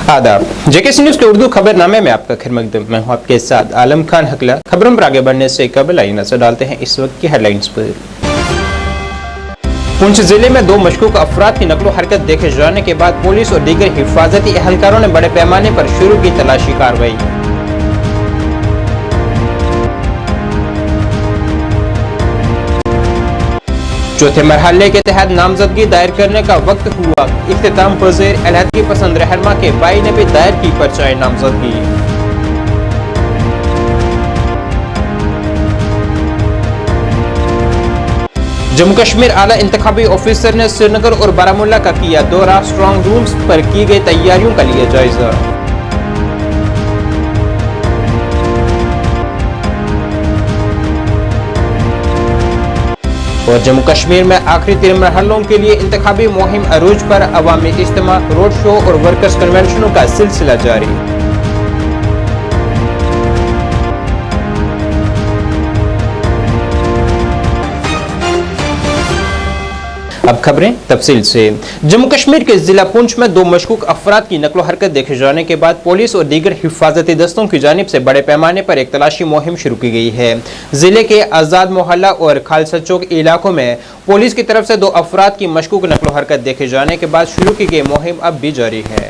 आदाब, JKC news के उर्दू खबरनामे में आपका खैर मकदम। मैं हूं आपके साथ आलम खान हकला। खबरों पर आगे बढ़ने से कबल आई नजर डालते हैं इस वक्त की हेडलाइंस पर। पुंछ जिले में 2 मशकूक अफराद की नकलो हरकत देखे जाने के बाद पुलिस और दीगर हिफाजती एहलकारों ने बड़े पैमाने पर शुरू की तलाशी कार्रवाई। चौथे मरहले के तहत नामजदगी दायर करने का वक्त हुआ इख्तिताम पज़ीर। अलहदगी पसंद रहनमा के भाई ने भी दायर की पर्चाए नामजदगी। जम्मू कश्मीर आला इंतखाबी ऑफिसर ने श्रीनगर और बारामूला का किया दौरा। स्ट्रांग रूम्स पर की गई तैयारियों का लिया जायजा। और जम्मू कश्मीर में आखिरी 3 मरहलों के लिए इंतखाबी मुहिम अरूज पर। अवामी इज्तिमा, रोड शो और वर्कर्स कन्वेंशनों का सिलसिला जारी। अब खबरें तफसील से। जम्मू कश्मीर के जिला पुंछ में 2 मशकूक अफराद की नकलो हरकत देखे जाने के बाद पुलिस और दीगर हिफाजती दस्तों की जानिब से बड़े पैमाने पर एक तलाशी मुहिम शुरू की गई है। जिले के आजाद मोहल्ला और खालसा चौक इलाकों में पुलिस की तरफ से 2 अफराद की मशकूक नकलो हरकत देखे जाने के बाद शुरू की गई मुहिम अब भी जारी है।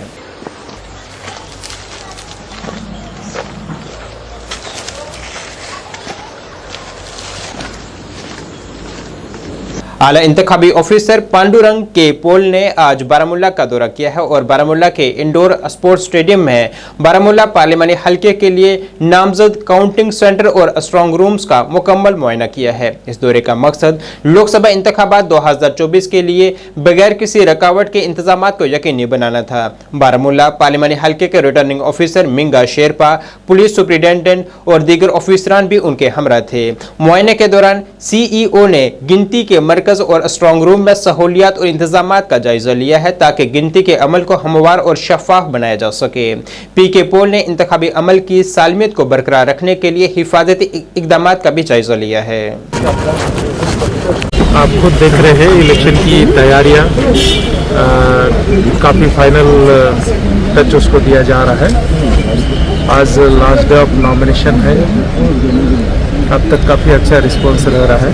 आला इंतखाबी ऑफिसर पांडुरंग के पोल ने आज बारामूला का दौरा किया है और बारामूला के इंडोर स्पोर्ट्स स्टेडियम में बारामूला पार्लिमानी हल्के के लिए नामजद काउंटिंग सेंटर और स्ट्रांग रूम्स का मुकम्मल मुआयना किया है। इस दौरे का मकसद लोकसभा इंतखाबात 2024 के लिए बगैर किसी रुकावट के इंतजामात को यकीनी बनाना था। बारामूला पार्लिमानी हल्के के returning officer Minga Sherpa, police superintendent और दीगर ऑफिसरान भी उनके हमरा थे। मुआयने के दौरान CEO ने गिनती के मरकज और स्ट्रांग रूम में सहूलियात और इंतजामात का जायजा लिया है ताकि गिनती के अमल को हमवार और शफाफ बनाया जा सके। PK पोल ने इंतखाबी अमल की सालमियत को बरकरार रखने के लिए हिफाजती इक़दामात का भी जायजा लिया है। आप खुद देख रहे हैं इलेक्शन की तैयारियां काफ़ी फाइनल टच उसको दिया जा रहा है। आज लास्ट डे ऑफ नॉमिनेशन है। अब तक काफ़ी अच्छा रिस्पॉन्स रह रहा है।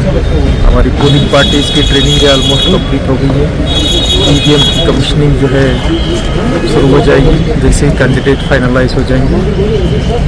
हमारी पोलिंग पार्टीज़ की ट्रेनिंग ऑलमोस्ट कंप्लीट हो गई है। EVM की कमीशनिंग जो है शुरू हो जाएगी जैसे ही कैंडिडेट फाइनलाइज हो जाएंगे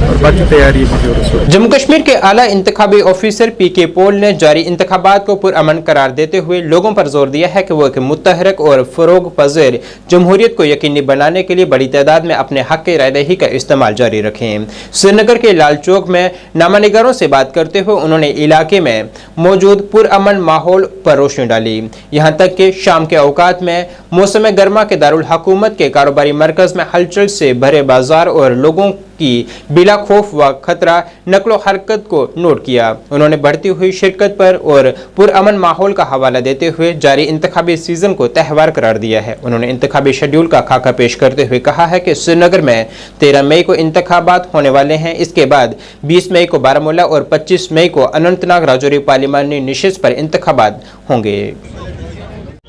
और बाकी तैयारी भी जोरों से। जम्मू कश्मीर के आला इंतखाबी ऑफिसर PK पोल ने जारी इंतखाबात को पुरअमन करार देते हुए लोगों पर जोर दिया है कि वो एक मुतहरक और फरोग पज़ीर जमहूरियत को यकीनी बनाने के लिए बड़ी तादाद में अपने हक की रायदही का इस्तेमाल जारी रखें। श्रीनगर के लाल चौक में नामानिगारों से बात करते हुए उन्होंने इलाके में मौजूद पुरअमन माहौल पर रोशनी डाली। यहां तक कि शाम के औकात में मौसम गर्मा के दारुल हुकूमत के कारोबारी मरकज में हलचल से भरे बाजार और लोगों की बिला खौफ व खतरा नकलो हरकत को नोट किया। उन्होंने बढ़ती हुई शिरकत पर और पुरअमन माहौल का हवाला देते हुए जारी इंतखाबी सीजन को त्यौहार करार दिया है। उन्होंने इंतखाबी शेड्यूल का खाका पेश करते हुए कहा है कि श्रीनगर में 13 मई को इंतखाबात होने वाले हैं। इसके बाद 20 मई को बारामूला और 25 मई को अनंतनाग राजौरी पार्लिमानी निशिस्त पर इंतखाबात होंगे।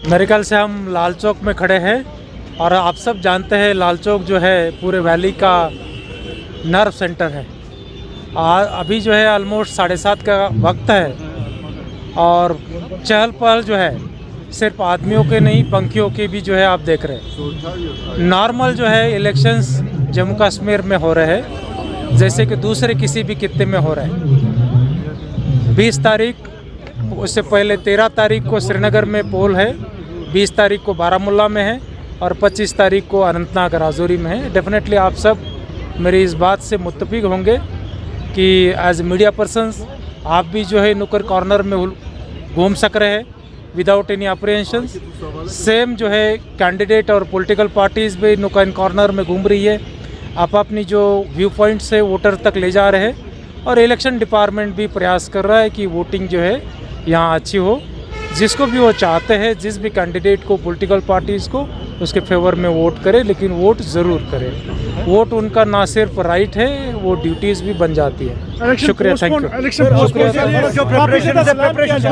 मेरे ख्याल से हम लाल चौक में खड़े हैं और आप सब जानते हैं लाल चौक जो है पूरे वैली का नर्व सेंटर है। अभी जो है ऑलमोस्ट 7:30 का वक्त है और चहल पहल जो है सिर्फ आदमियों के नहीं पंखियों के भी जो है आप देख रहे हैं। नॉर्मल जो है इलेक्शंस जम्मू कश्मीर में हो रहे हैं जैसे कि दूसरे किसी भी खित्ते में हो रहे हैं। 20 तारीख उससे पहले 13 तारीख को श्रीनगर में पोल है, 20 तारीख को बारामूला में है और 25 तारीख को अनंतनाग राजौरी में है। डेफिनेटली आप सब मेरी इस बात से मुत्तफिक होंगे कि एज मीडिया पर्सन्स आप भी जो है नुक्कड़ कॉर्नर में घूम सक रहे हैं विदाउट एनी अप्रीहेंशंस। सेम जो है कैंडिडेट और पॉलिटिकल पार्टीज़ भी नुक्कड़ कॉर्नर में घूम रही है। आप अपनी जो व्यू पॉइंट से वोटर तक ले जा रहे हैं और इलेक्शन डिपार्टमेंट भी प्रयास कर रहा है कि वोटिंग जो है यहाँ अच्छी हो। जिसको भी वो चाहते हैं जिस भी कैंडिडेट को पॉलिटिकल पार्टीज़ को उसके फेवर में वोट करें, लेकिन वोट ज़रूर करें। वोट उनका ना सिर्फ राइट है, वो ड्यूटीज़ भी बन जाती है। शुक्रिया, थैंक यू।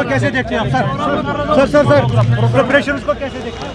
कैसे देखते हैं आप सर? प्रिपरेशंस को कैसे देखते हैं?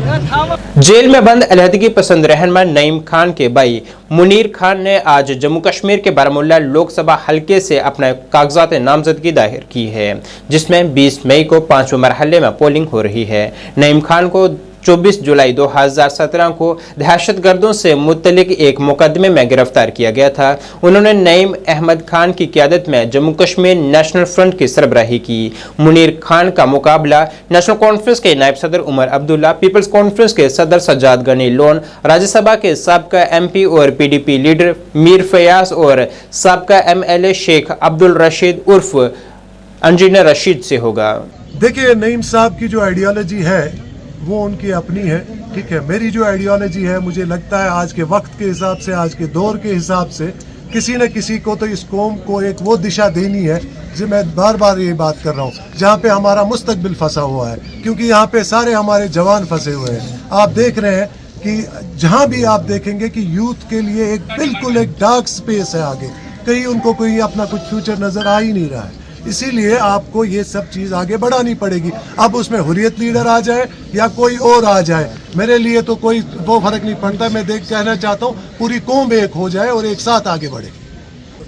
जेल में बंद अलहदगी पसंद रहनुमा नईम खान के भाई मुनीर खान ने आज जम्मू कश्मीर के बारामुल्ला लोकसभा हलके से अपना कागजात नामजदगी दायर की है, जिसमें 20 मई को 5वें मरहले में पोलिंग हो रही है। नईम खान को 24 जुलाई 2017 को दहशतगर्दों से मुतल्लिक एक मुकदमे में गिरफ्तार किया गया था। उन्होंने नईम अहमद खान की क़यादत में जम्मू कश्मीर नेशनल फ्रंट की सरबराही की। मुनीर खान का मुकाबला नेशनल कॉन्फ्रेंस के नायब सदर उमर अब्दुल्ला, पीपल्स कॉन्फ्रेंस के सदर सज्जाद गनी लोन, राज्यसभा के साबका MP और PDP लीडर मीर फयाज और साबका MLA शेख अब्दुल रशीद उर्फ इंजीनियर रशीद से होगा। देखिए, नईम साहब की जो आइडियोलॉजी है वो उनकी अपनी है, ठीक है। मेरी जो आइडियोलॉजी है, मुझे लगता है आज के वक्त के हिसाब से, आज के दौर के हिसाब से किसी न किसी को तो इस कौम को एक वो दिशा देनी है, जो मैं बार बार ये बात कर रहा हूँ, जहाँ पे हमारा मुस्तकबिल फंसा हुआ है, क्योंकि यहाँ पे सारे हमारे जवान फंसे हुए हैं। आप देख रहे हैं कि जहाँ भी आप देखेंगे कि यूथ के लिए एक बिल्कुल एक डार्क स्पेस है आगे, कहीं उनको कोई अपना कुछ फ्यूचर नजर आ ही नहीं रहा है। इसीलिए आपको ये सब चीज़ आगे बढ़ानी पड़ेगी। अब उसमें हुर्रियत लीडर आ जाए या कोई और आ जाए, मेरे लिए तो कोई वो फर्क नहीं पड़ता। मैं कहना चाहता हूँ पूरी कौम एक हो जाए और एक साथ आगे बढ़े।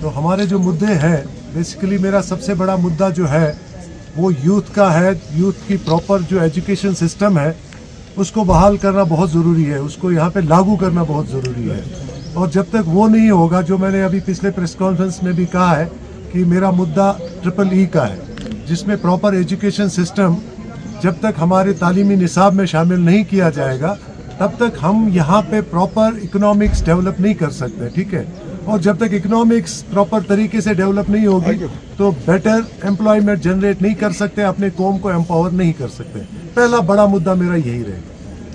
तो हमारे जो मुद्दे हैं, बेसिकली मेरा सबसे बड़ा मुद्दा जो है वो यूथ का है। यूथ की प्रॉपर जो एजुकेशन सिस्टम है उसको बहाल करना बहुत ज़रूरी है, उसको यहाँ पे लागू करना बहुत ज़रूरी है। और जब तक वो नहीं होगा, जो मैंने अभी पिछले प्रेस कॉन्फ्रेंस में भी कहा है कि मेरा मुद्दा EEE का है, जिसमें प्रॉपर एजुकेशन सिस्टम जब तक हमारे तालीमी निसाब में शामिल नहीं किया जाएगा, तब तक हम यहाँ पे प्रॉपर इकोनॉमिक्स डेवलप नहीं कर सकते, ठीक है। और जब तक इकोनॉमिक्स प्रॉपर तरीके से डेवलप नहीं होगी तो बेटर एम्प्लॉयमेंट जनरेट नहीं कर सकते, अपने कौम को एम्पावर नहीं कर सकते। पहला बड़ा मुद्दा मेरा यही रहेगा।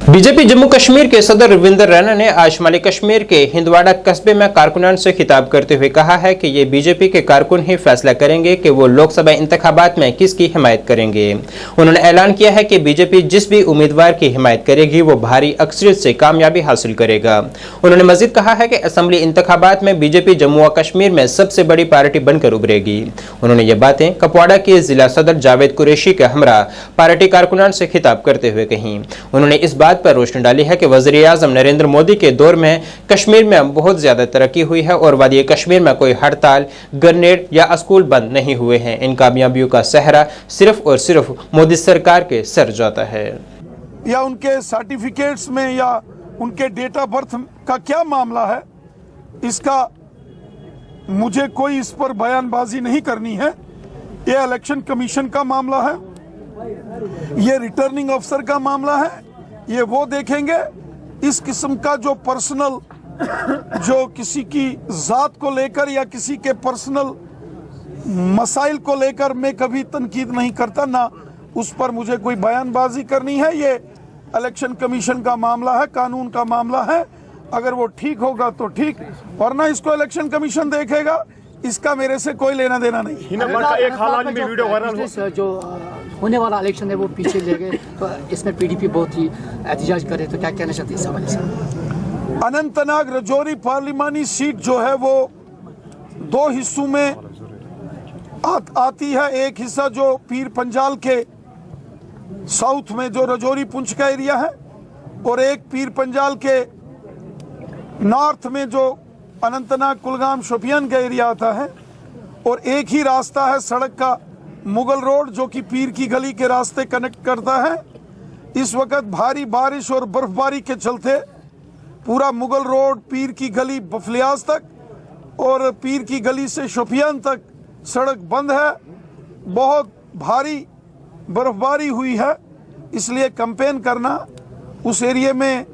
बीजेपी जम्मू कश्मीर के सदर रविंदर रैना ने आज शुमाली कश्मीर के हिंदवाड़ा कस्बे में कारकुनान से खिताब करते हुए कहा है कि ये बीजेपी के कारकुन ही फैसला करेंगे कि वो लोकसभा इंतखाबात में किसकी हिमायत करेंगे। उन्होंने ऐलान किया है कि बीजेपी जिस भी उम्मीदवार की हिमायत करेगी वो भारी अक्सरियत से कामयाबी हासिल करेगा। उन्होंने मजीद कहा है कि असेंबली इंतखाबात में बीजेपी जम्मू व कश्मीर में सबसे बड़ी पार्टी बनकर उभरेगी। उन्होंने ये बातें कपवाड़ा के जिला सदर जावेद कुरैशी के हमरा पार्टी कारकुनान से खिताब करते हुए कही। उन्होंने इस बात पर रोशनी डाली है कि वज़ीर-ए-आज़म नरेंद्र मोदी के दौर में कश्मीर में बहुत ज्यादा तरक्की हुई है और वादी कश्मीर में कोई हड़ताल, ग्रेनेड या स्कूल बंद नहीं हुए हैं। इन कामयाबियों का सेहरा सिर्फ और सिर्फ मोदी सरकार के सर जाता है। या उनके सर्टिफिकेट्स में या उनके डेट ऑफ बर्थ का क्या मामला है, इसका मुझे कोई इस पर बयानबाजी नहीं करनी है। ये इलेक्शन कमीशन का मामला है, ये रिटर्निंग अफसर का मामला है, ये वो देखेंगे। इस किस्म का जो पर्सनल, जो किसी की जात को लेकर या किसी के पर्सनल मसाइल को लेकर मैं कभी तनकीद नहीं करता, ना उस पर मुझे कोई बयानबाजी करनी है। ये इलेक्शन कमीशन का मामला है, कानून का मामला है। अगर वो ठीक होगा तो ठीक, वरना इसको इलेक्शन कमीशन देखेगा, इसका मेरे से कोई लेना देना नहीं। एक हाल में वीडियो वायरल जो होने वाला इलेक्शन है वो पीछे ले गए, तो इसमें PDP बहुत ही एहतजाज करे, तो क्या कहना चाहते हैं इस हवाले से? अनंतनाग रजौरी पार्लिमानी सीट जो है वो दो हिस्सों में आती है। एक हिस्सा जो पीर पंजाल के साउथ में जो रजौरी पुंछ का एरिया है, और एक पीर पंजाल के नॉर्थ में जो अनंतनाग कुलगाम शोपियान का एरिया आता है। और एक ही रास्ता है सड़क का, मुगल रोड, जो कि पीर की गली के रास्ते कनेक्ट करता है। इस वक्त भारी बारिश और बर्फबारी के चलते पूरा मुगल रोड, पीर की गली बफलियाज तक और पीर की गली से शोपियान तक सड़क बंद है। बहुत भारी बर्फबारी हुई है, इसलिए कैंपेन करना, उस एरिया में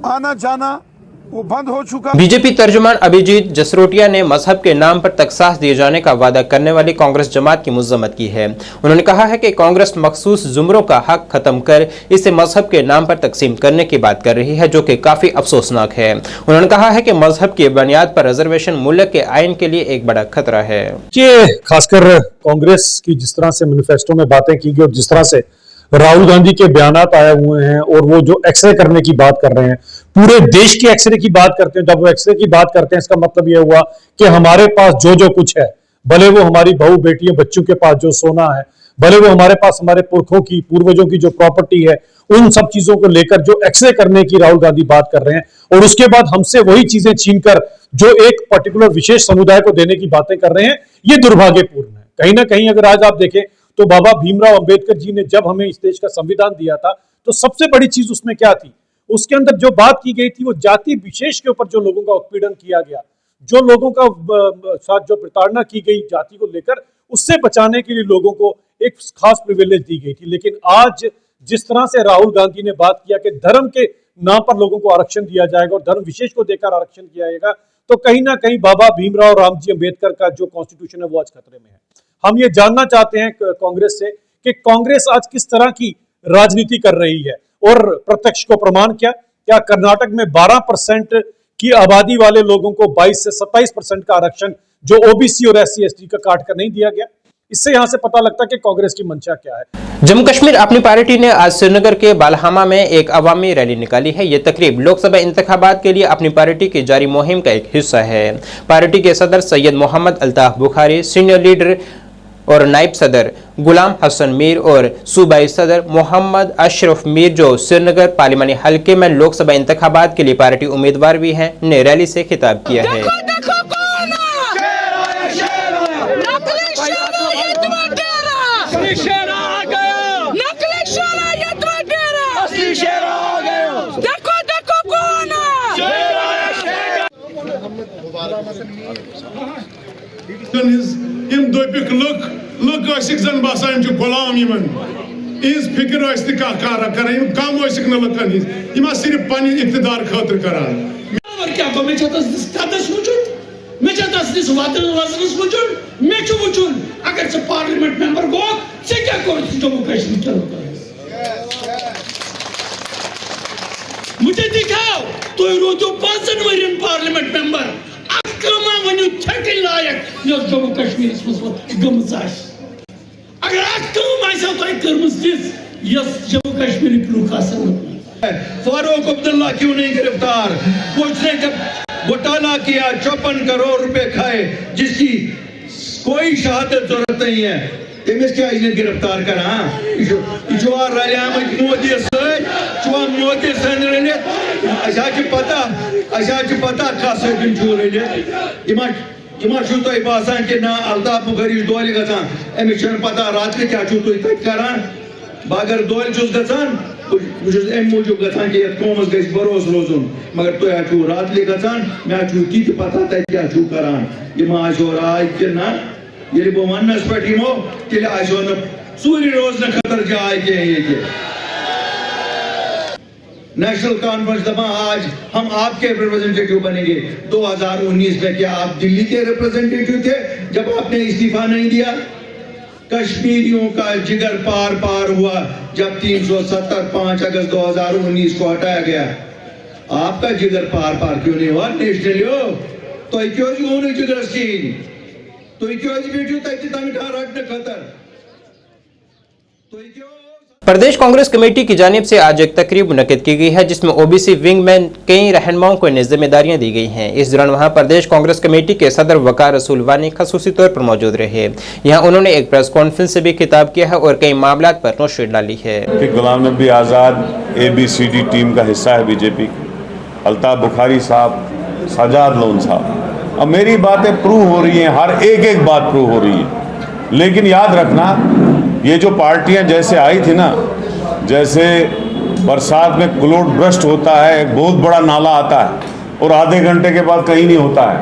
आना जाना वो बंद हो चुका। बीजेपी तर्जुमान अभिजीत जसरोटिया ने मजहब के नाम पर तकसास दिए जाने का वादा करने वाली कांग्रेस जमात की मुज़म्मत की है। उन्होंने कहा है कि कांग्रेस मखसूस जुमरों का हक खत्म कर इसे मजहब के नाम पर तकसीम करने की बात कर रही है, जो कि काफी अफसोसनाक है। उन्होंने कहा है कि मजहब की बुनियाद पर रिजर्वेशन मुल्क के आइन के लिए एक बड़ा खतरा है। खासकर कांग्रेस की जिस तरह से मैनिफेस्टो में बातें की गई और जिस तरह से राहुल गांधी के बयानात आए हुए हैं, और वो जो एक्सरे करने की बात कर रहे हैं, पूरे देश के एक्सरे की बात करते हैं। जब वो एक्सरे की बात करते हैं, इसका मतलब यह हुआ कि हमारे पास जो जो कुछ है, भले वो हमारी बहू बेटियों बच्चों के पास जो सोना है, भले वो हमारे पास हमारे पुरखों की पूर्वजों की जो प्रॉपर्टी है उन सब चीजों को लेकर जो एक्सरे करने की राहुल गांधी बात कर रहे हैं और उसके बाद हमसे वही चीजें छीनकर जो एक पर्टिकुलर विशेष समुदाय को देने की बातें कर रहे हैं, ये दुर्भाग्यपूर्ण है। कहीं ना कहीं अगर आज आप देखें तो बाबा भीमराव अंबेडकर जी ने जब हमें इस देश का संविधान दिया था तो सबसे बड़ी चीज उसमें क्या थी, उसके अंदर जो बात की गई थी वो जाति विशेष के ऊपर जो लोगों का उत्पीड़न किया गया, जो लोगों का साथ जो प्रताड़ना की गई जाति को लेकर, उससे बचाने के लिए लोगों को एक खास प्रिविलेज दी गई थी। लेकिन आज जिस तरह से राहुल गांधी ने बात किया कि धर्म के नाम पर लोगों को आरक्षण दिया जाएगा और धर्म विशेष को देकर आरक्षण किया जाएगा, तो कहीं ना कहीं बाबा भीमराव रामजी अंबेडकर का जो कॉन्स्टिट्यूशन है वो आज खतरे में है। हम ये जानना चाहते हैं कांग्रेस से कि कांग्रेस आज किस तरह की राजनीति कर रही है और प्रत्यक्ष को प्रमाण क्या कर्नाटक में 12% की आबादी वाले लोगों को 22 से 27% का आरक्षण जो ओबीसी और एससी एसटी का काट कर नहीं दिया गया। इससे यहां से पता लगता है कि कांग्रेस की मंशा क्या है। जम्मू कश्मीर अपनी पार्टी ने आज श्रीनगर के बालहामा में एक अवामी रैली निकाली है। ये तकरीब लोकसभा इंतखाबात के लिए अपनी पार्टी की जारी मुहिम का एक हिस्सा है। पार्टी के सदर सैयद मोहम्मद अल्ताफ बुखारी, सीनियर लीडर और नायब सदर गुलाम हसन मीर और सूबाई सदर मोहम्मद अशरफ मीर, जो श्रीनगर पार्लिमानी हलके में लोकसभा इंतखाबात के लिए पार्टी उम्मीदवार भी हैं, ने रैली से खिताब किया है। लुक जन बसान गुलाम इस फिक्र कम लुकन हज सिर्फ पन इकतदार खतर करान क्या गो मे कदस वुचुन मे वजनस वुचुन मे वुचुन अगर से पार्लियामेंट मेंबर गो से क्या कर जम्मू कश्मीर मुझे दिखाओ तो रोजो 5 वर्यन पार्लियामेंट मेंबर वन छटि लायक जम्मू कश्मीर गमज अगर जम्मू कश्मीर लूक फारूक अब्दुल्ला क्यों नहीं गिरफ्तार, पूछने जब घोटाला किया 54 करोड़ रुपए खाए जिसकी कोई शहादत जरूरत नहीं है, तमिस क्या गिरफ्तार करा रलिया मोदी मोदी सन रलित पता कस रलित बसान कि ना अल्ताफ बुखारी दोल गसान अमिस पता रात क्या करान बह अगर दोल गसान अम मूजूब गसान कि कौमस गि भरोस रोजुन मगर तुम रात गसान मे ती पता तक क्या करान आय कि ना ये बह वनस पे तेल सूर्य रोजन खतर जाए कह नेशनल कॉन्फ्रेंस दफा आज हम आपके रिप्रेजेंटेटिव बनेंगे। 2019 में क्या आप दिल्ली के रिप्रेजेंटेटिव थे जब आपने इस्तीफा नहीं दिया? कश्मीरियों का जिगर पार पार हुआ जब 370 5 अगस्त 2019 को हटाया गया। आपका जिगर पार पार क्यों नहीं हुआ? नेशनल हो तो क्यों जिगर सीन तो क्यों रटने खतर तो प्रदेश कांग्रेस कमेटी की जानिब से आज एक तकरीब मुनक्किद की गई है जिसमें ओबीसी विंग में कई रहनुमाओं को नई जिम्मेदारियां दी गई हैं। इस दौरान वहां प्रदेश कांग्रेस कमेटी के सदर वकार रसूल वानी खसूसी तौर पर मौजूद रहे। यहां उन्होंने एक प्रेस कॉन्फ्रेंस से भी खिताब किया है और कई मामलात पर नोशिर डाली है। गुलाम नबी आज़ाद ABCD टीम का हिस्सा है बीजेपी, अल्ताफ बुखारी साहब, सजाद लोन साहब। अब मेरी बातें प्रूव हो रही हैं, हर एक बात प्रूव हो रही है, लेकिन याद रखना ये जो पार्टियां जैसे आई थी ना, जैसे बरसात में क्लोड ब्रस्ट होता है, एक बहुत बड़ा नाला आता है और आधे घंटे के बाद कहीं नहीं होता है,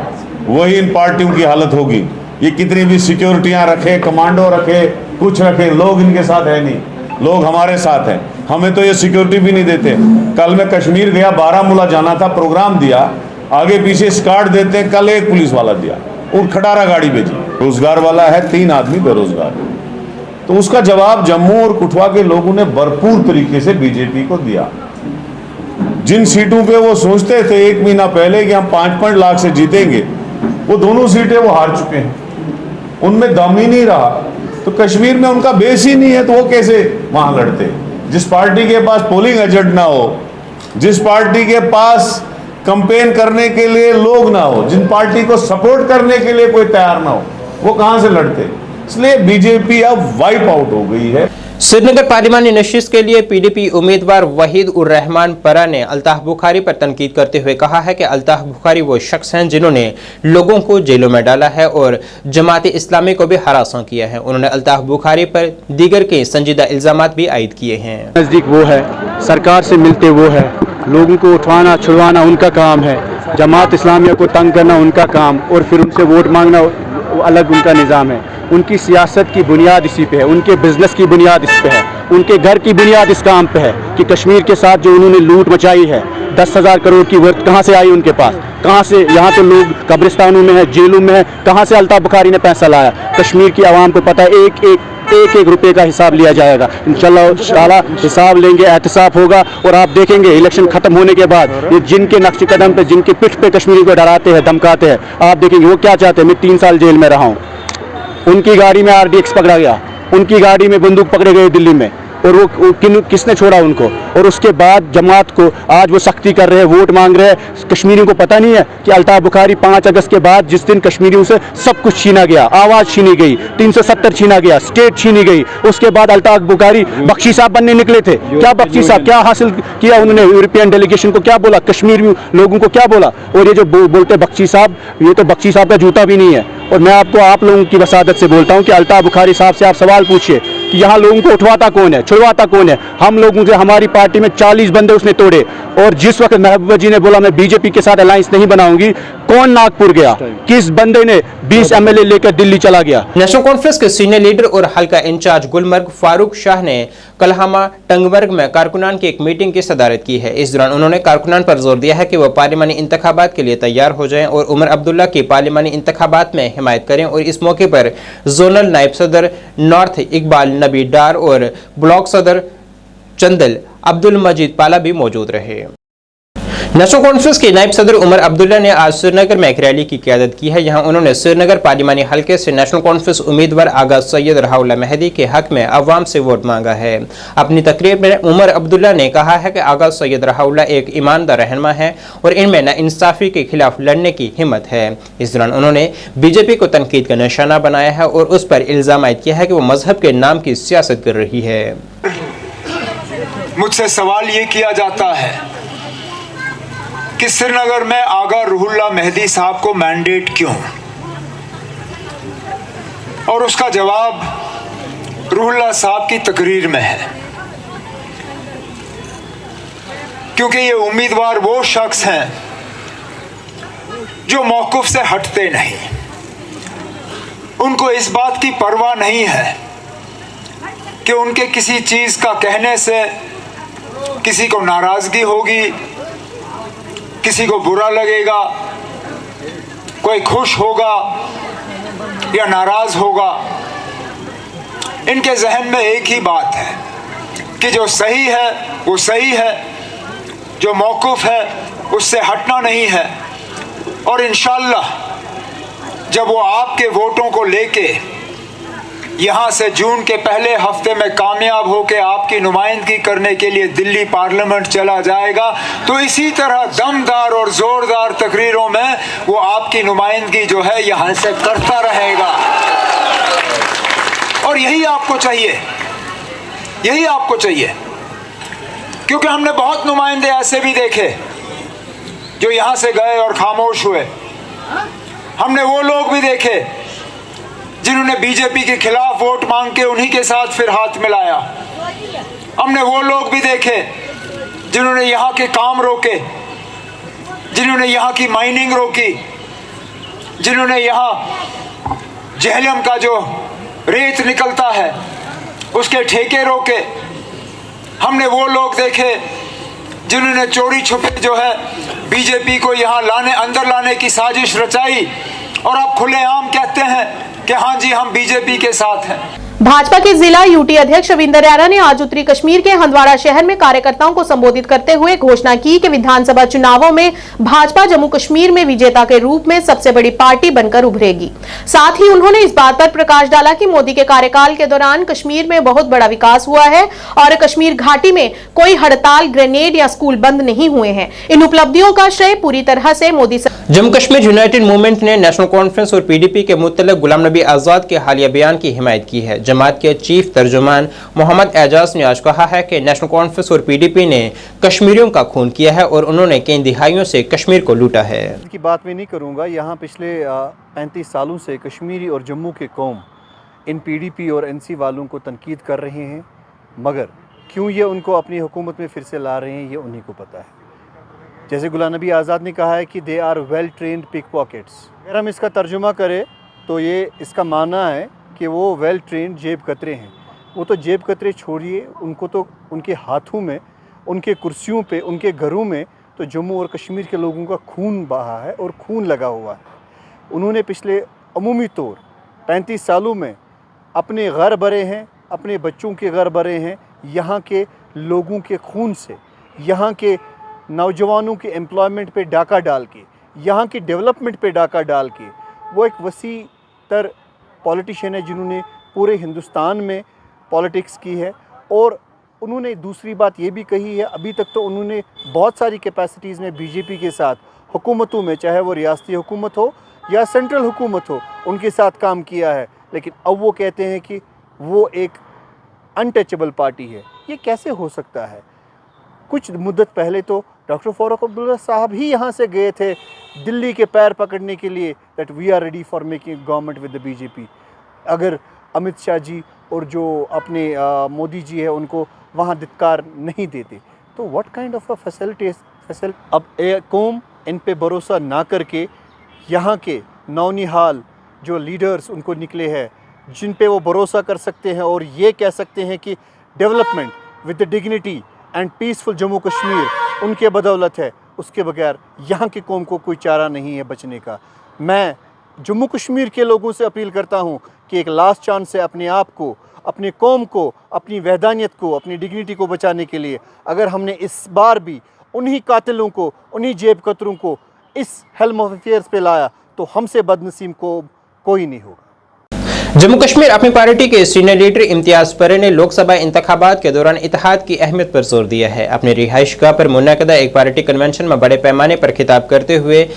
वही इन पार्टियों की हालत होगी। ये कितनी भी सिक्योरिटियां रखे, कमांडो रखे, कुछ रखे, लोग इनके साथ है नहीं, लोग हमारे साथ हैं। हमें तो ये सिक्योरिटी भी नहीं देते। कल मैं कश्मीर गया, बारामूला जाना था, प्रोग्राम दिया, आगे पीछे स्कार्ट देते हैं, कल एक पुलिस वाला दिया और खटारा गाड़ी भेजी। रोजगार वाला है, 3 आदमी बेरोजगार। तो उसका जवाब जम्मू और कठुआ के लोगों ने भरपूर तरीके से बीजेपी को दिया। जिन सीटों पे वो सोचते थे 1 महीना पहले कि हम 5 लाख से जीतेंगे, वो दोनों सीटें वो हार चुके हैं, उनमें दम ही नहीं रहा। तो कश्मीर में उनका बेस ही नहीं है, तो वो कैसे वहां लड़ते? जिस पार्टी के पास पोलिंग एजेंट ना हो, जिस पार्टी के पास कंपेन करने के लिए लोग ना हो, जिन पार्टी को सपोर्ट करने के लिए कोई तैयार ना हो, वो कहां से लड़ते? इसलिए बीजेपी अब वाइप आउट हो गई है। श्रीनगर पार्लिमानी नशिस्त के लिए पीडीपी उम्मीदवार वहीद उर रहमान परा ने अल्ताफ बुखारी पर तनकीद करते हुए कहा है कि अल्ताफ बुखारी वो शख्स हैं जिन्होंने लोगों को जेलों में डाला है और जमात इस्लामी को भी हरासा किया है। उन्होंने अल्ताफ बुखारी पर दीगर के संजीदा इल्जामात भी आयद किए हैं। नज़दीक वो है, सरकार से मिलते वो है, लोगों को उठवाना छुड़वाना उनका काम है, जमात इस्लामिया को तंग करना उनका काम और फिर उनसे वोट मांगना अलग उनका निज़ाम है। उनकी सियासत की बुनियाद इसी पे है, उनके बिजनेस की बुनियाद इस पे है, उनके घर की बुनियाद इस काम पे है कि कश्मीर के साथ जो उन्होंने लूट मचाई है, 10,000 करोड़ की वर्थ कहाँ से आई उनके पास, कहाँ से, यहाँ तो लोग कब्रिस्तानों में है, जेलों में है, कहाँ से अल्ताफ बुखारी ने पैसा लाया। कश्मीर की आवाम को पता है एक रुपए का हिसाब लिया जाएगा। इंशाल्लाह हिसाब लेंगे, एहतसाब होगा और आप देखेंगे इलेक्शन खत्म होने के बाद ये जिनके नक्श कदम पे, जिनके पिठ पे कश्मीरी को डराते हैं, धमकाते हैं, आप देखेंगे वो क्या चाहते हैं। मैं 3 साल जेल में रहा हूँ, उनकी गाड़ी में RDX पकड़ा गया, उनकी गाड़ी में बंदूक पकड़े गए दिल्ली में, और वो किसने छोड़ा उनको। और उसके बाद जमात को आज वो सख्ती कर रहे हैं, वोट मांग रहे हैं। कश्मीरियों को पता नहीं है कि अल्ताफ बुखारी 5 अगस्त के बाद जिस दिन कश्मीरियों से सब कुछ छीना गया, आवाज़ छीनी गई, 370 छीना गया, स्टेट छीनी गई, उसके बाद अल्ताफ बुखारी बख्शी साहब बनने निकले थे। क्या बख्शी साहब क्या हासिल किया उन्होंने? यूरोपियन डेलीगेशन को क्या बोला, कश्मीरी लोगों को क्या बोला? और ये जो बोलते बख्शी साहब, ये तो बख्शी साहब का जूता भी नहीं है। और मैं आपको आप लोगों की वसादत से बोलता हूँ कि अल्ताफ बुखारी साहब से आप सवाल पूछिए कि यहाँ लोगों को उठवाता कौन है, छुड़वाता कौन है। हम लोगों से, हमारी पार्टी में 40 बंदे उसने तोड़े, और जिस वक्त महबूबा जी ने बोला मैं बीजेपी के साथ अलायंस नहीं बनाऊंगी, कौन नागपुर गया? किस बंदे ने 20 MLA लेकर दिल्ली चला गया? नेशनल कॉन्फ्रेंस के सीनियर लीडर और हल्का इंचार्ज गुलमर्ग फारूक शाह ने कलहमा टंगमर्ग में कारकुनान की एक मीटिंग की सदारत की है। इस दौरान उन्होंने कारकुनान पर जोर दिया है कि वह पार्लिमानी इंतखाबात के लिए तैयार हो जाएं और उमर अब्दुल्ला की पार्लिमानी इंतखाबात में हिमायत करें। और इस मौके पर जोनल नायब सदर नॉर्थ इकबाल नबी डार और ब्लॉक सदर चंदल अब्दुल मजीद पाला भी मौजूद रहे। नेशनल कॉन्फ्रेंस के नायब सदर उमर अब्दुल्ला ने आज श्रीनगर में एक रैली की क़यादत की है। यहां उन्होंने श्रीनगर पार्लिमानी हल्के से नेशनल कॉन्फ्रेंस उम्मीदवार आगा सैयद रहाउल्ला मेहदी के हक में अवाम से वोट मांगा है। अपनी तकरीर में उमर अब्दुल्ला ने कहा है कि आगा सैयद रहाउल्ला एक ईमानदार रहनुमा है और इनमें नाइंसाफी के खिलाफ लड़ने की हिम्मत है। इस दौरान उन्होंने बीजेपी को तनकीद का निशाना बनाया है और उस पर इल्जाम आयद किया है कि वो मजहब के नाम की सियासत कर रही है। मुझसे सवाल ये किया जाता है कि श्रीनगर में आगा रुहुल्ला मेहदी साहब को मैंडेट क्यों, और उसका जवाब रुहुल्ला साहब की तकरीर में है। क्योंकि ये उम्मीदवार वो शख्स हैं जो मौक़िफ़ से हटते नहीं, उनको इस बात की परवाह नहीं है कि उनके किसी चीज़ का कहने से किसी को नाराज़गी होगी, किसी को बुरा लगेगा, कोई खुश होगा या नाराज होगा। इनके जहन में एक ही बात है कि जो सही है वो सही है, जो मौक़िफ़ है उससे हटना नहीं है। और इंशाअल्लाह जब वो आपके वोटों को लेके यहाँ से जून के पहले हफ्ते में कामयाब होकर आपकी नुमाइंदगी करने के लिए दिल्ली पार्लियामेंट चला जाएगा, तो इसी तरह दमदार और जोरदार तकरीरों में वो आपकी नुमाइंदगी जो है यहाँ से करता रहेगा। और यही आपको चाहिए, यही आपको चाहिए, क्योंकि हमने बहुत नुमाइंदे ऐसे भी देखे जो यहाँ से गए और खामोश हुए। हमने वो लोग भी देखे जिन्होंने बीजेपी के खिलाफ वोट मांग के उन्हीं के साथ फिर हाथ मिलाया। हमने वो लोग भी देखे जिन्होंने यहाँ के काम रोके, जिन्होंने यहाँ की माइनिंग रोकी, जिन्होंने यहाँ जहलम का जो रेत निकलता है उसके ठेके रोके। हमने वो लोग देखे जिन्होंने चोरी छुपे जो है बीजेपी को यहाँ अंदर लाने की साजिश रचाई, और अब खुलेआम कहते हैं कि हाँ जी हम बीजेपी के साथ हैं। भाजपा के जिला यूटी अध्यक्ष रविंदर रैना ने आज उत्तरी कश्मीर के हंदवाड़ा शहर में कार्यकर्ताओं को संबोधित करते हुए घोषणा की कि विधानसभा चुनावों में भाजपा जम्मू कश्मीर में विजेता के रूप में सबसे बड़ी पार्टी बनकर उभरेगी। साथ ही उन्होंने इस बात पर प्रकाश डाला कि मोदी के कार्यकाल के दौरान कश्मीर में बहुत बड़ा विकास हुआ है और कश्मीर घाटी में कोई हड़ताल, ग्रेनेड या स्कूल बंद नहीं हुए हैं। इन उपलब्धियों का श्रेय पूरी तरह से मोदी। जम्मू कश्मीर यूनाइटेड मूवमेंट ने नेशनल कॉन्फ्रेंस और पीडीपी के मुतल्लिक गुलाम नबी आजाद के हालिया बयान की हिमायत की है। जमात के चीफ तर्जुमान मोहम्मद एजाज ने आज कहा है कि नेशनल कॉन्फ्रेंस और पीडीपी ने कश्मीरियों का खून किया है और उन्होंने कई दिहाइयों से कश्मीर को लूटा है। की बात मैं नहीं करूँगा। यहाँ पिछले 35 सालों से कश्मीरी और जम्मू के कौम इन पीडीपी और एनसी वालों को तनकीद कर रहे हैं, मगर क्यों ये उनको अपनी हुकूमत में फिर से ला रहे हैं ये उन्हीं को पता है। जैसे गुलाम नबी आज़ाद ने कहा है कि they are well trained pickpockets. अगर हम इसका तर्जुमा करें तो ये इसका माना है कि वो वेल ट्रेंड जेब कतरे हैं। वो तो जेब कतरे छोड़िए, उनको तो उनके हाथों में, उनके कुर्सियों पे, उनके घरों में तो जम्मू और कश्मीर के लोगों का खून बहा है और खून लगा हुआ है। उन्होंने पिछले अमूमी तौर 35 सालों में अपने घर भरे हैं, अपने बच्चों के घर भरे हैं। यहाँ के लोगों के खून से, यहाँ के नौजवानों के एम्प्लॉयमेंट पे डाका डाल के, यहाँ की डेवलपमेंट पे डाका डाल के वो एक वसी तर पॉलिटिशियन है जिन्होंने पूरे हिंदुस्तान में पॉलिटिक्स की है। और उन्होंने दूसरी बात ये भी कही है, अभी तक तो उन्होंने बहुत सारी कैपेसिटीज़ में बीजेपी के साथ हुकूमतों में, चाहे वो रियासती हुकूमत हो या सेंट्रल हुकूमत हो, उनके साथ काम किया है। लेकिन अब वो कहते हैं कि वो एक अनटचेबल पार्टी है। ये कैसे हो सकता है? कुछ मुद्दत पहले तो डॉक्टर फारूक अब्दुल्ला साहब ही यहाँ से गए थे दिल्ली के पैर पकड़ने के लिए, that we are ready for making government with the BJP. अगर अमित शाह जी और जो अपने मोदी जी है उनको वहाँ धिक्कार नहीं देते तो what kind of a facility. अब कौम इन पे भरोसा ना करके यहाँ के नौनिहाल जो लीडर्स उनको निकले हैं, जिन पे वो भरोसा कर सकते हैं और ये कह सकते हैं कि development with the dignity and peaceful Jammu Kashmir उनके बदौलत है, उसके बगैर यहाँ की कौम को कोई चारा नहीं है बचने का। मैं जम्मू कश्मीर के लोगों से अपील करता हूँ कि एक लास्ट चांस है अपने आप को, अपने कौम को, अपनी वैधानियत को, अपनी डिग्निटी को बचाने के लिए। अगर हमने इस बार भी उन्हीं कातिलों को, उन्हीं जेब कतरों को इस हेल्म ऑफ अफेयर्स पे लाया तो हमसे बदनसीब को कोई नहीं होगा। जम्मू कश्मीर अपनी पार्टी के सीनियर लीडर इम्तियाज परे ने लोकसभा इंतखाबात के दौरान इत्तेहाद की अहमियत पर जोर दिया है। अपने रिहाइशगाह पर मुनक़दा एक पार्टी कन्वेंशन में बड़े पैमाने पर खिताब करते हुए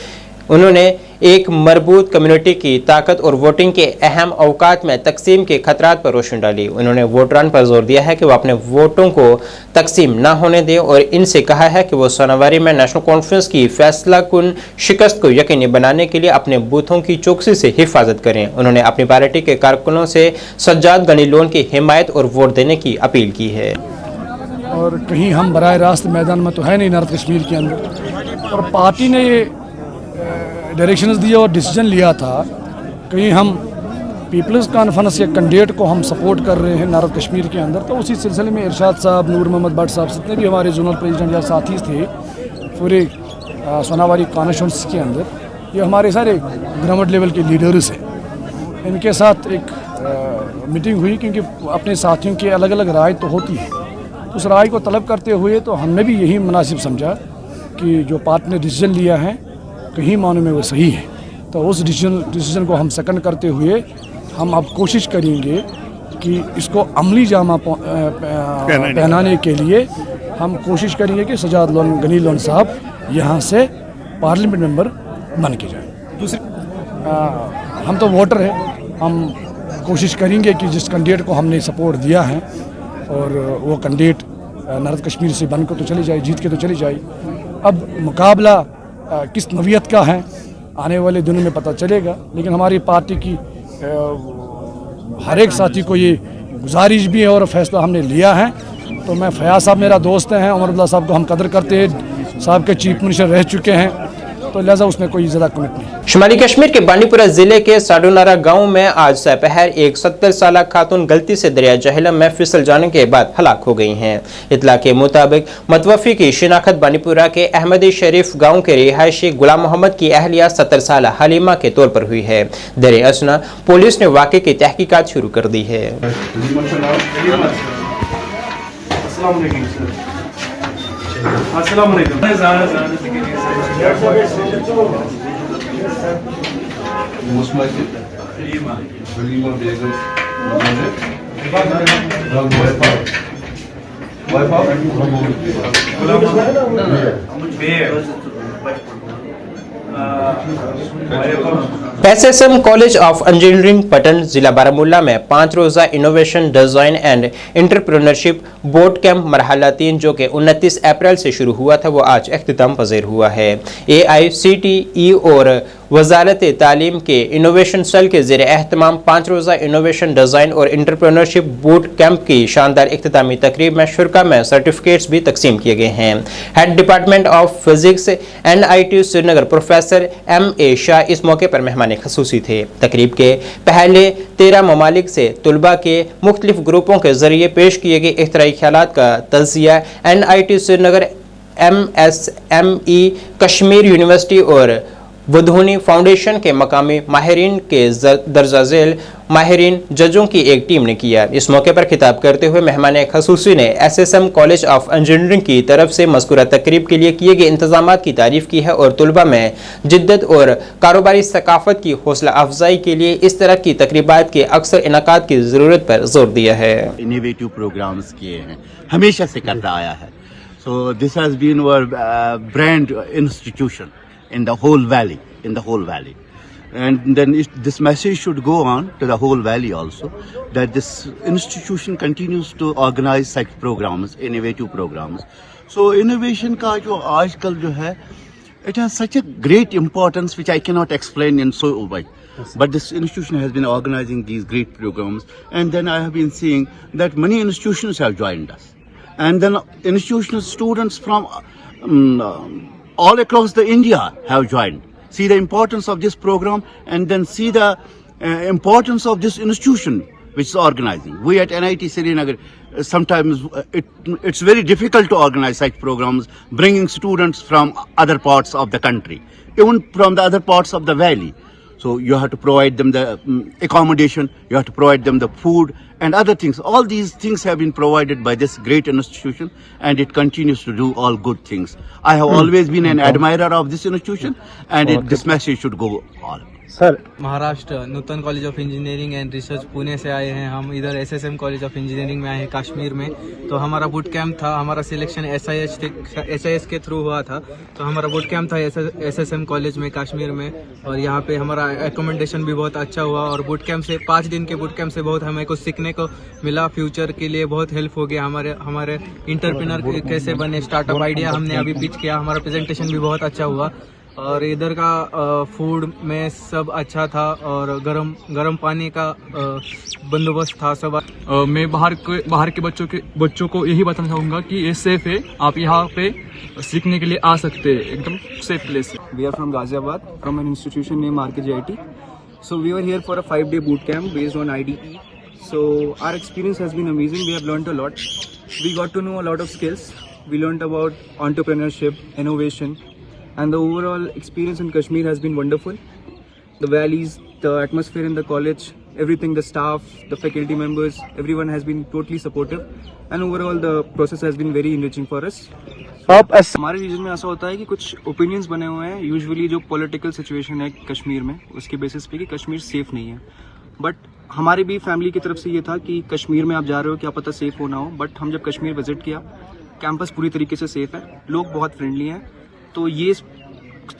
उन्होंने एक मरबूत कम्युनिटी की ताकत और वोटिंग के अहम अवकात में तकसीम के खतरात पर रोशनी डाली। उन्होंने वोटरान पर जोर दिया है कि वो अपने वोटों को तकसीम न होने दें और इनसे कहा है कि वो सोनावारी में नेशनल कॉन्फ्रेंस की फैसला कुन शिकस्त को यकीनी बनाने के लिए अपने बूथों की चौकसी से हिफाजत करें। उन्होंने अपनी पार्टी के कारकुनों से सज्जाद गनी लोन की हिमायत और वोट देने की अपील की है। और कहीं हम बराह रास्त मैदान में तो है नहीं नॉर्थ कश्मीर के अंदर, और पार्टी ने ये डायरेक्शंस दिया और डिसीजन लिया था कहीं हम पीपल्स कॉन्फ्रेंस के कैंडिडेट को हम सपोर्ट कर रहे हैं नॉर्थ कश्मीर के अंदर। तो उसी सिलसिले में इरशाद साहब, नूर मोहम्मद भट्ट साहब, जितने भी हमारे जोनल प्रेसिडेंट या साथी थे पूरे सोनावारी कॉन्स्टिट्यूंसी के अंदर, ये हमारे सारे ग्राउंड लेवल के लीडर्स हैं। इनके साथ एक मीटिंग हुई क्योंकि अपने साथियों की अलग अलग राय तो होती है। उस राय को तलब करते हुए तो हमने भी यही मुनासिब समझा कि जो पार्टी ने डिसीजन लिया है कहीं मानों में वो सही है। तो उस डिसीजन को हम सेकंड करते हुए हम अब कोशिश करेंगे कि इसको अमली जामा पहनाने के लिए हम कोशिश करेंगे कि सज्जाद गनी लोन साहब यहाँ से पार्लियामेंट मेंबर बन के जाए। दूसरी हम तो वोटर हैं, हम कोशिश करेंगे कि जिस कैंडिडेट को हमने सपोर्ट दिया है और वो कैंडिडेट नॉर्थ कश्मीर से बन के तो चली जाए, जीत के तो चली जाए। अब मुकाबला किस नवीयत का है आने वाले दिनों में पता चलेगा, लेकिन हमारी पार्टी की हर एक साथी को ये गुजारिश भी है और फैसला हमने लिया है। तो मैं फयाज साहब मेरा दोस्त हैं, उमर अब्दुल्ला साहब को हम कदर करते हैं, साहब के चीफ मिनिस्टर रह चुके हैं, तो लिहाजा उसमें कोई ज़्यादा कमिट नहीं। शुमाली कश्मीर के बांडीपुरा जिले के साडोनारा गांव में आज दोपहर एक 70 साल खातून गलती से दरिया जहलम में फिसल जाने के बाद हलाक हो गई हैं। इतला के मुताबिक मतवफी की शिनाख्त बांडीपुरा के अहमदी शरीफ गांव के रिहायशी गुलाम मोहम्मद की अहलिया 70 साल हलीमा के तौर पर हुई है। दर असना पुलिस ने वाक़े की तहकीकात शुरू कर दी है। SSM college of engineering Pattan जिला बारामूला में 5 रोजा innovation design and entrepreneurship boot camp मरहला 3 जो कि 29 अप्रैल से शुरू हुआ था वो आज इख्तिताम पज़ीर हुआ है। AICTE और वजारत तालीम के इनोवेशन सेल के ज़ेर एहतमाम 5 रोज़ा इनोवेशन डिज़ाइन और एंटरप्रेन्योरशिप बूट कैंप की शानदार इख्तितामी तकरीब में शुरका में सर्टिफिकेट्स भी तकसीम किए गए हैं। Head department of physics NIT Srinagar professor MA Shah इस मौके पर मेहमान खसूसी थे। तकरीब के पहले 13 ममालिक से तुलबा के मुख्तलिफ ग्रुपों के जरिए पेश किए गए इख्तराई ख्यालात का तज़किया NIT Srinagar MSME Kashmir university और बुधूनी फाउंडेशन के मकामी माहिरीन के दर्जा झेल माहिरीन जजों की एक टीम ने किया। इस मौके पर खिताब करते हुए मेहमान खसूसी ने SSM कॉलेज ऑफ इंजीनियरिंग की तरफ से मज़कूरा तकरीब के लिए किए गए इंतजामात की तारीफ की है और तुलबा में जिद्दत और कारोबारी सकाफत की हौसला अफजाई के लिए इस तरह की तकरीबात के अक्सर इनाकात की ज़रूरत पर जोर दिया है। इनोवेटिव प्रोग्राम्स किए हैं, हमेशा से करता आया है। So this has been our brand institution in the whole valley, and then this message should go on to the whole valley also, that this institution continues to organize such programs, innovative programs. So innovation ka jo aajkal jo hai, it has such a great importance which I cannot explain in so way. But this institution has been organizing these great programs, and then I have been seeing that many institutions have joined us, and then institutional students from all across the India have joined. See the importance of this program, and then see the importance of this institution which is organizing. We at NIT Srinagar, sometimes it's very difficult to organize such programs, bringing students from other parts of the country, even from the other parts of the valley. So you have to provide them the accommodation, you have to provide them the food and other things. All these things have been provided by this great institution, and it continues to do all good things. I have always been an admirer of this institution, and this message should go on. Sir, Maharashtra Nutan college of engineering and research Pune से आए हैं हम। इधर SSM college of engineering में आए हैं कश्मीर में। तो हमारा बूट कैंप था, हमारा सिलेक्शन SIS के थ्रू हुआ था। तो हमारा बूट कैंप था SSM कॉलेज में कश्मीर में, और यहाँ पे हमारा एकोमोडेशन भी बहुत अच्छा हुआ। और बूट कैंप से 5 दिन के बूट कैंप से बहुत हमें कुछ सीखने को मिला। फ्यूचर के लिए बहुत हेल्प हो गया। हमारे इंटरप्रेन्योर कैसे बने, स्टार्टअप आइडिया हमने अभी पिच किया। हमारा प्रेजेंटेशन भी बहुत अच्छा हुआ, और इधर का फूड में सब अच्छा था, और गरम पानी का बंदोबस्त था सब। मैं बाहर के बच्चों को यही बताना चाहूँगा कि ये सेफ है, आप यहाँ पे सीखने के लिए आ सकते हैं, एकदम सेफ प्लेस है। We are from Ghaziabad, from an institution name RKJIT. So we were here for a 5-day boot camp based on IDE. So our experience has been amazing. We have learned a lot. We got to know a lot of skills. We learned about entrepreneurship, innovation, and the overall experience in Kashmir has been wonderful. The valleys, the atmosphere in the college, everything, the staff, the faculty members, everyone has been totally supportive, and overall the process has been very enriching for us. हमारे reason में ऐसा होता है कि कुछ opinions बने हुए हैं यूजुअली जो पॉलिटिकल सिचुएशन है कश्मीर में, उसके बेसिस पे कि कश्मीर सेफ नहीं है। बट हमारी भी फैमिली की तरफ से ये था कि कश्मीर में आप जा रहे हो, क्या पता सेफ हो ना हो। बट हम जब कश्मीर विजिट किया, कैंपस पूरी तरीके से सेफ है, लोग बहुत फ्रेंडली हैं। तो ये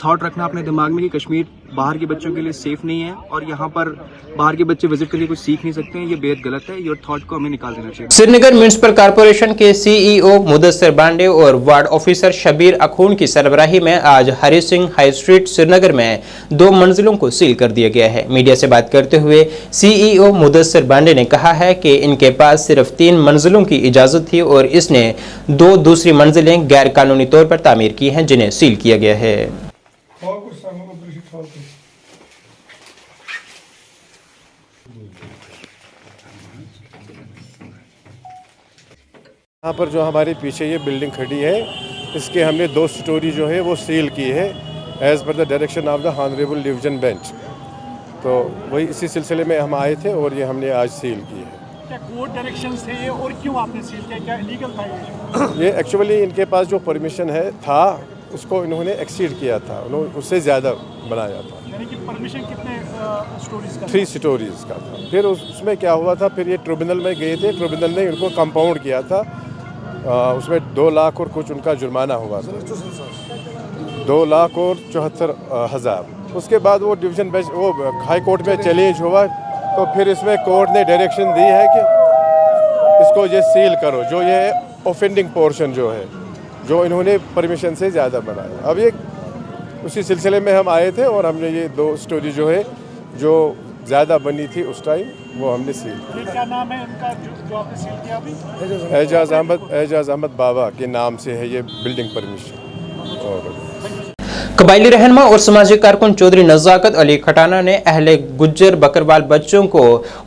थॉट रखना अपने दिमाग में कि कश्मीर बाहर के बच्चों के लिए सेफ नहीं है, और यहाँ पर बाहर के बच्चे विजिट करके कुछ सीख नहीं सकते हैं, ये बेहद गलत है। ये थॉट को हमें निकाल देना चाहिए। श्रीनगर म्युनिसिपल कॉर्पोरेशन के CEO मुदस्सिर बांडे और वार्ड ऑफिसर शबीर अखून की सरबराही में आज हरी सिंह हाई स्ट्रीट श्रीनगर में 2 मंजिलों को सील कर दिया गया है। मीडिया से बात करते हुए CEO मुदस्सिर बांडे ने कहा है कि इनके पास सिर्फ 3 मंजिलों की इजाजत थी और इसने 2 दूसरी मंजिलें गैर कानूनी तौर पर तामीर की हैं, जिन्हें सील किया गया है। यहाँ पर जो हमारे पीछे ये बिल्डिंग खड़ी है, इसके हमने 2 स्टोरी जो है वो सील की है as per the direction of the honourable division bench. तो वही इसी सिलसिले में हम आए थे और ये हमने आज सील की है। क्या कोर्ट डायरेक्शन थे और क्यों आपने सील किया, क्या इलीगल था ये एक्चुअली इनके पास जो परमिशन था उसको इन्होंने एक्सीड किया था, उन्होंने उससे ज़्यादा बनाया था। यानी कि परमिशन कितने स्टोरीज का? 3 स्टोरीज का था। फिर उसमें क्या हुआ था, फिर ये ट्रिब्यूनल में गए थे, ट्रिब्यूनल ने इनको कंपाउंड किया था, उसमें 2 लाख और कुछ उनका जुर्माना हुआ था, 2,74,000। उसके बाद वो डिवीजन बेंच वो हाई कोर्ट में चैलेंज हुआ, तो फिर इसमें कोर्ट ने डायरेक्शन दी है कि इसको ये सील करो, जो ये ऑफेंडिंग पोर्शन जो है, जो इन्होंने परमिशन से ज़्यादा बनाया। अब ये उसी सिलसिले में हम आए थे और हमने ये 2 स्टोरी जो है जो ज़्यादा बनी थी उस टाइम वो हमने सील किया। क्या नाम है इनका जो आपने सील किया अभी? एजाज अहमद बाबा के नाम से है ये बिल्डिंग परमिशन। कबायली रहनुमा और सामाजिक कारकुन चौधरी नज़ाकत अली खटाना ने अहले गुज्जर बकरवाल बच्चों को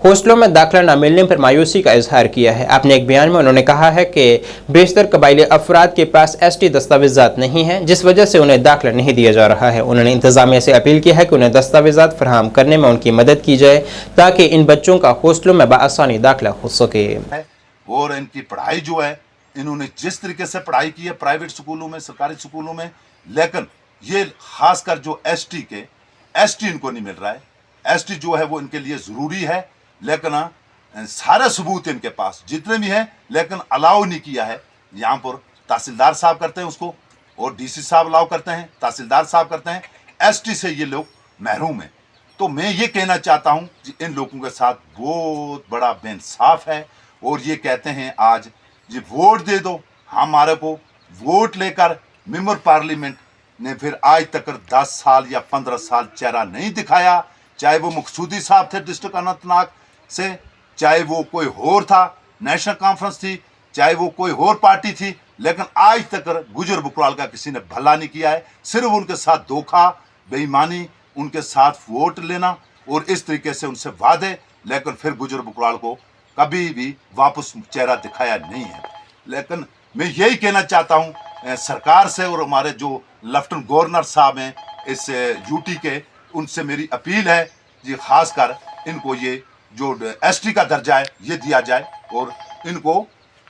हॉस्टलों में दाखिला न मिलने पर मायूसी का इजहार किया है। अपने एक बयान में उन्होंने कहा है कि बेशतर कबायली अफराद के पास ST दस्तावेजात नहीं हैं, जिस वजह से उन्हें दाखिला नहीं दिया जा रहा है। उन्होंने इंतजामिया से अपील की है कि उन्हें दस्तावेजात फराहम करने में उनकी मदद की जाए ताकि इन बच्चों का हॉस्टलों में बआसानी दाखिला हो सके। और इनकी पढ़ाई जो है, इन्होंने जिस तरीके से पढ़ाई की है प्राइवेट स्कूलों में, सरकारी स्कूलों में, लेकिन ये खासकर जो ST इनको नहीं मिल रहा है। ST जो है वो इनके लिए ज़रूरी है, लेकिन सारे सबूत इनके पास जितने भी हैं, लेकिन अलाउ नहीं किया है। यहाँ पर तहसीलदार साहब करते हैं उसको, और DC साहब अलाउ करते हैं, तहसीलदार साहब करते हैं, ST से ये लोग महरूम हैं। तो मैं ये कहना चाहता हूँ कि इन लोगों के साथ बहुत बड़ा बेइंसाफ है, और ये कहते हैं आज ये वोट दे दो हमारे को, वोट लेकर मेंबर पार्लियामेंट ने फिर आज तक 10 साल या 15 साल चेहरा नहीं दिखाया, चाहे वो मकसूदी साहब थे डिस्ट्रिक्ट अनंतनाग से, चाहे वो कोई और था, नेशनल कॉन्फ्रेंस थी, चाहे वो कोई और पार्टी थी, लेकिन आज तक गुजर बकरवाल का किसी ने भला नहीं किया है। सिर्फ उनके साथ धोखा, बेईमानी, उनके साथ वोट लेना और इस तरीके से उनसे वादे, लेकिन फिर गुजर बकरवाल को कभी भी वापस चेहरा दिखाया नहीं है। लेकिन मैं यही कहना चाहता हूँ सरकार से, और हमारे जो लेफ्टिनेंट गवर्नर साहब हैं इस यूटी के, उनसे मेरी अपील है कि खासकर इनको ये जो ST का दर्जा है ये दिया जाए, और इनको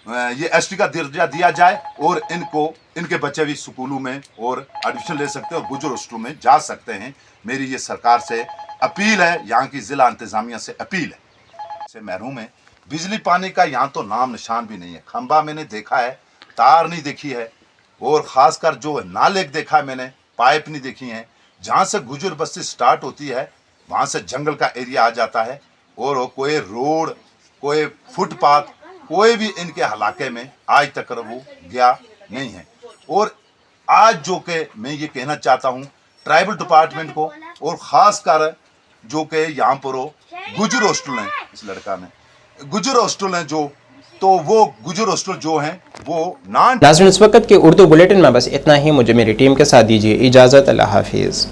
ये ST का दर्जा दिया जाए, और इनको इनके बच्चे भी स्कूलों में और एडमिशन ले सकते हैं और गुजर हॉस्टलों में जा सकते हैं। मेरी ये सरकार से अपील है, यहाँ की ज़िला इंतज़ामिया से अपील है। से महरूम है, बिजली पानी का यहाँ तो नाम निशान भी नहीं है। खंबा मैंने देखा है, तार नहीं देखी है, और ख़ासकर जो नालेक देखा है मैंने, पाइप नहीं देखी हैं। जहाँ से गुजर बस्ती स्टार्ट होती है वहाँ से जंगल का एरिया आ जाता है, और कोई रोड, कोई फुटपाथ, कोई भी इनके इलाके में आज तक वो गया नहीं है। और आज जो कि मैं ये कहना चाहता हूँ ट्राइबल डिपार्टमेंट को, और ख़ासकर जो कि यहाँ पर गुजर हॉस्टल हैं, इस लड़का ने गुजर हॉस्टल हैं जो, तो वो गुजर हॉस्टल जो हैं वो नाज़रीन, इस वक्त के उर्दू बुलेटिन में बस इतना ही। मुझे मेरी टीम के साथ दीजिए इजाज़त। अल्लाह हाफिज़।